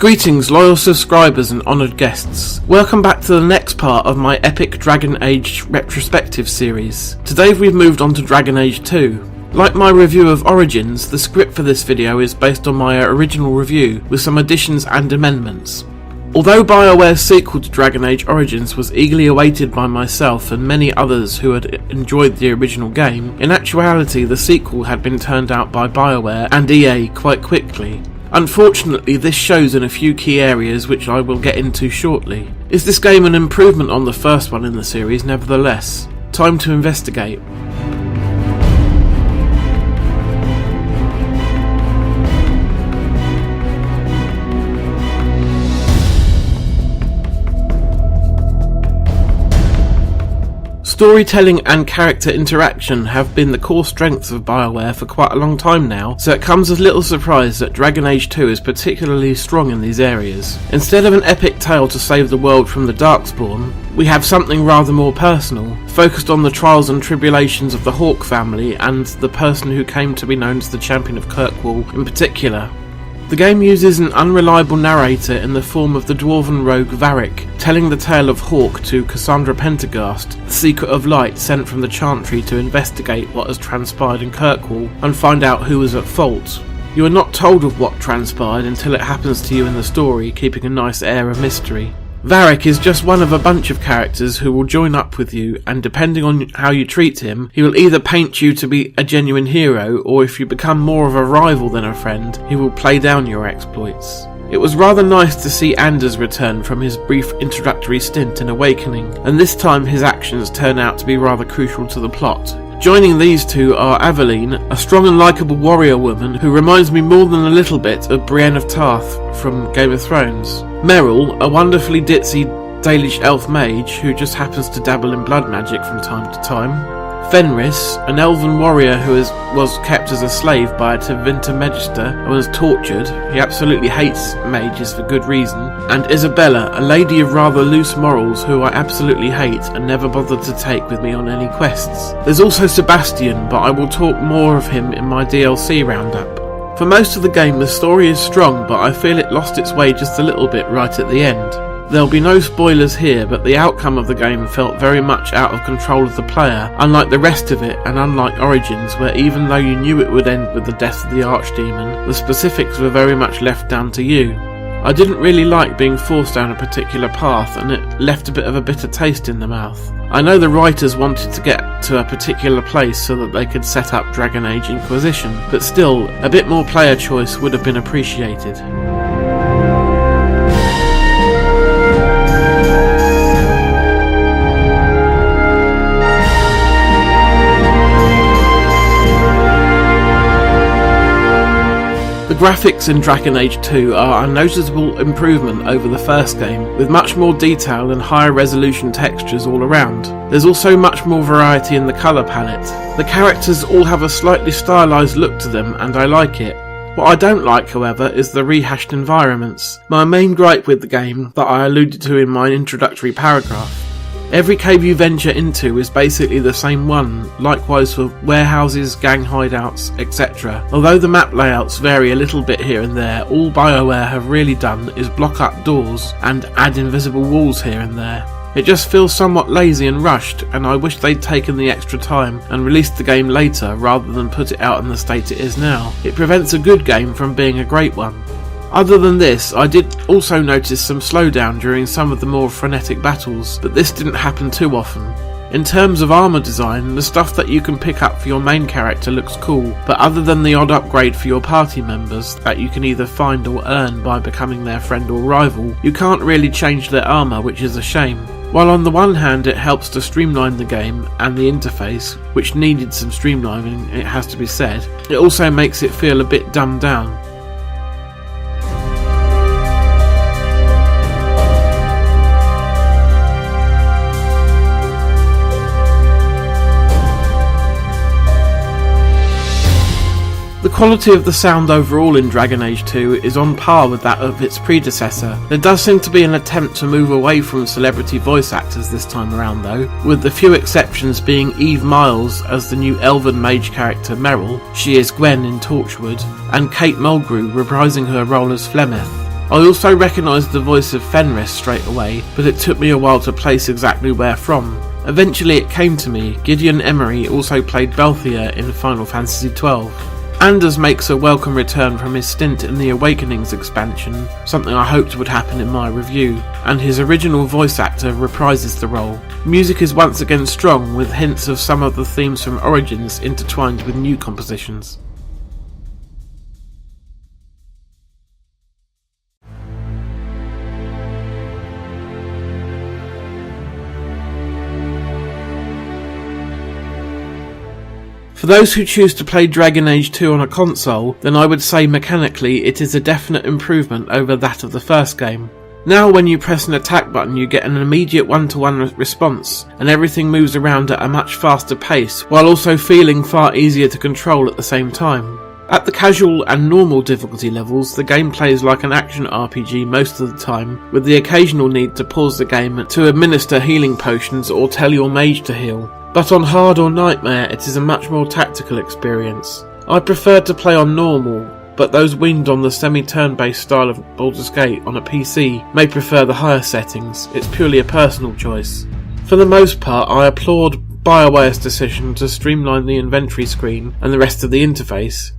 Greetings loyal subscribers and honoured guests. Welcome back to the next part of my epic Dragon Age retrospective series. Today we've moved on to Dragon Age 2. Like my review of Origins, the script for this video is based on my original review with some additions and amendments. Although BioWare's sequel to Dragon Age Origins was eagerly awaited by myself and many others who had enjoyed the original game, in actuality the sequel had been turned out by BioWare and EA quite quickly. Unfortunately, this shows in a few key areas which I will get into shortly. Is this game an improvement on the first one in the series nevertheless? Time to investigate. Storytelling and character interaction have been the core strengths of BioWare for quite a long time now, so it comes as little surprise that Dragon Age 2 is particularly strong in these areas. Instead of an epic tale to save the world from the darkspawn, we have something rather more personal, focused on the trials and tribulations of the Hawke family and the person who came to be known as the Champion of Kirkwall in particular. The game uses an unreliable narrator in the form of the dwarven rogue Varric, telling the tale of Hawke to Cassandra Pendergast, the Seeker of Light sent from the Chantry to investigate what has transpired in Kirkwall and find out who was at fault. You are not told of what transpired until it happens to you in the story, keeping a nice air of mystery. Varric is just one of a bunch of characters who will join up with you, and depending on how you treat him, he will either paint you to be a genuine hero, or if you become more of a rival than a friend, he will play down your exploits. It was rather nice to see Anders return from his brief introductory stint in Awakening, and this time his actions turn out to be rather crucial to the plot. Joining these two are Aveline, a strong and likeable warrior woman who reminds me more than a little bit of Brienne of Tarth from Game of Thrones. Meryl, a wonderfully ditzy Dalish elf mage who just happens to dabble in blood magic from time to time. Fenris, an elven warrior who was kept as a slave by a Tevinter Magister and was tortured. He absolutely hates mages for good reason. And Isabella, a lady of rather loose morals who I absolutely hate and never bothered to take with me on any quests. There's also Sebastian, but I will talk more of him in my DLC roundup. For most of the game the story is strong, but I feel it lost its way just a little bit right at the end. There'll be no spoilers here, but the outcome of the game felt very much out of control of the player, unlike the rest of it and unlike Origins, where even though you knew it would end with the death of the Archdemon, the specifics were very much left down to you. I didn't really like being forced down a particular path, and it left a bit of a bitter taste in the mouth. I know the writers wanted to get to a particular place so that they could set up Dragon Age Inquisition, but still, a bit more player choice would have been appreciated. The graphics in Dragon Age 2 are a noticeable improvement over the first game, with much more detail and higher resolution textures all around. There's also much more variety in the colour palette. The characters all have a slightly stylised look to them, and I like it. What I don't like, however, is the rehashed environments. My main gripe with the game, that I alluded to in my introductory paragraph. Every cave you venture into is basically the same one, likewise for warehouses, gang hideouts, etc. Although the map layouts vary a little bit here and there, all BioWare have really done is block up doors and add invisible walls here and there. It just feels somewhat lazy and rushed, and I wish they'd taken the extra time and released the game later rather than put it out in the state it is now. It prevents a good game from being a great one. Other than this, I did also notice some slowdown during some of the more frenetic battles, but this didn't happen too often. In terms of armour design, the stuff that you can pick up for your main character looks cool, but other than the odd upgrade for your party members that you can either find or earn by becoming their friend or rival, you can't really change their armour, which is a shame. While on the one hand it helps to streamline the game and the interface, which needed some streamlining, it has to be said, it also makes it feel a bit dumbed down. The quality of the sound overall in Dragon Age 2 is on par with that of its predecessor. There does seem to be an attempt to move away from celebrity voice actors this time around though, with the few exceptions being Eve Miles as the new elven mage character Meryl, she is Gwen in Torchwood, and Kate Mulgrew reprising her role as Flemeth. I also recognised the voice of Fenris straight away, but it took me a while to place exactly where from. Eventually it came to me. Gideon Emery also played Belthea in Final Fantasy XII. Anders makes a welcome return from his stint in the Awakenings expansion, something I hoped would happen in my review, and his original voice actor reprises the role. Music is once again strong, with hints of some of the themes from Origins intertwined with new compositions. For those who choose to play Dragon Age 2 on a console, then I would say mechanically it is a definite improvement over that of the first game. Now when you press an attack button you get an immediate one-to-one response, and everything moves around at a much faster pace, while also feeling far easier to control at the same time. At the casual and normal difficulty levels, the game plays like an action RPG most of the time, with the occasional need to pause the game to administer healing potions or tell your mage to heal. But on hard or nightmare it is a much more tactical experience. I prefer to play on normal, but those weaned on the semi-turn-based style of Baldur's Gate on a PC may prefer the higher settings. It's purely a personal choice. For the most part, I applaud BioWare's decision to streamline the inventory screen and the rest of the interface.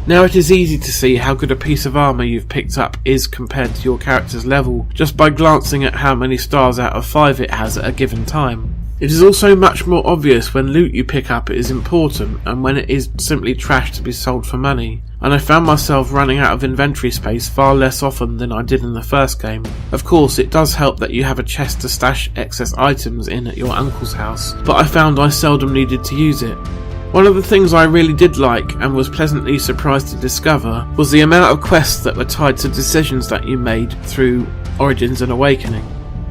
Now it is easy to see how good a piece of armour you've picked up is compared to your character's level, just by glancing at how many stars out of 5 it has at a given time. It is also much more obvious when loot you pick up is important and when it is simply trash to be sold for money, and I found myself running out of inventory space far less often than I did in the first game. Of course, it does help that you have a chest to stash excess items in at your uncle's house, but I found I seldom needed to use it. One of the things I really did like, and was pleasantly surprised to discover, was the amount of quests that were tied to decisions that you made through Origins and Awakening.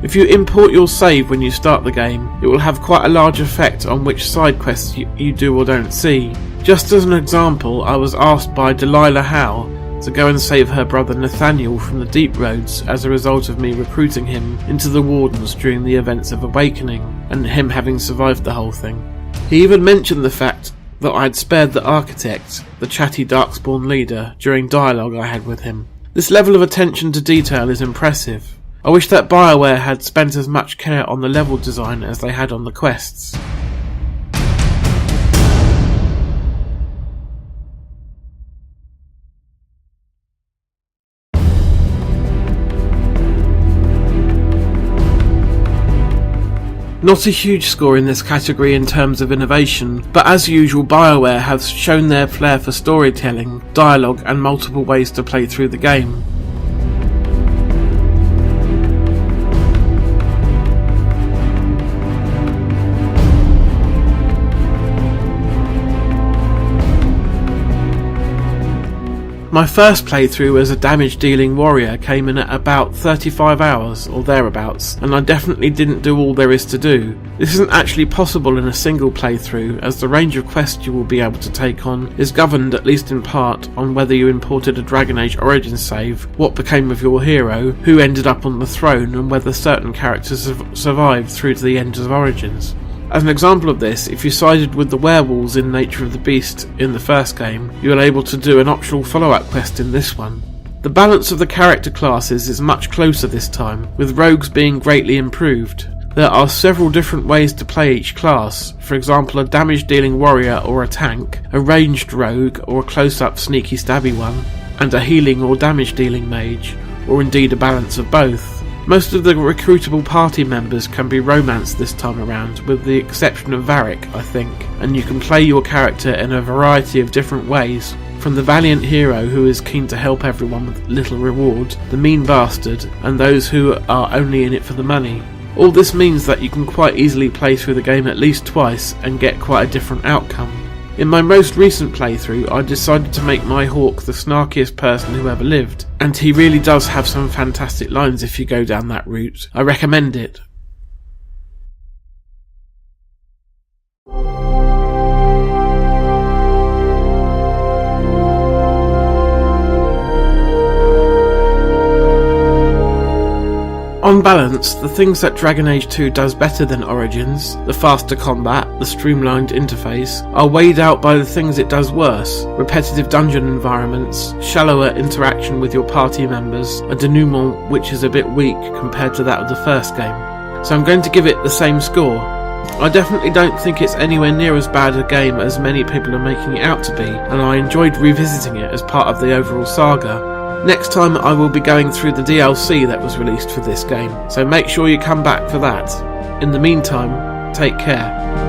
If you import your save when you start the game, it will have quite a large effect on which side quests you do or don't see. Just as an example, I was asked by Delilah Howe to go and save her brother Nathaniel from the Deep Roads as a result of me recruiting him into the Wardens during the events of Awakening, and him having survived the whole thing. He even mentioned the fact that I had spared the Architect, the chatty darkspawn leader, during dialogue I had with him. This level of attention to detail is impressive. I wish that BioWare had spent as much care on the level design as they had on the quests. Not a huge score in this category in terms of innovation, but as usual BioWare have shown their flair for storytelling, dialogue and multiple ways to play through the game. My first playthrough as a damage dealing warrior came in at about 35 hours or thereabouts, and I definitely didn't do all there is to do. This isn't actually possible in a single playthrough, as the range of quests you will be able to take on is governed, at least in part, on whether you imported a Dragon Age Origins save, what became of your hero, who ended up on the throne, and whether certain characters have survived through to the end of Origins. As an example of this, if you sided with the werewolves in Nature of the Beast in the first game, you are able to do an optional follow-up quest in this one. The balance of the character classes is much closer this time, with rogues being greatly improved. There are several different ways to play each class, for example a damage dealing warrior or a tank, a ranged rogue or a close-up sneaky stabby one, and a healing or damage dealing mage, or indeed a balance of both. Most of the recruitable party members can be romanced this time around, with the exception of Varric, I think, and you can play your character in a variety of different ways, from the valiant hero who is keen to help everyone with little reward, the mean bastard, and those who are only in it for the money. All this means that you can quite easily play through the game at least twice and get quite a different outcome. In my most recent playthrough, I decided to make my Hawk the snarkiest person who ever lived, and he really does have some fantastic lines if you go down that route. I recommend it. balance, the things that Dragon Age 2 does better than Origins, the faster combat, the streamlined interface, are weighed out by the things it does worse: repetitive dungeon environments, shallower interaction with your party members, a denouement which is a bit weak compared to that of the first game. So I'm going to give it the same score. I definitely don't think it's anywhere near as bad a game as many people are making it out to be, and I enjoyed revisiting it as part of the overall saga. Next time I will be going through the DLC that was released for this game, so make sure you come back for that. In the meantime, take care.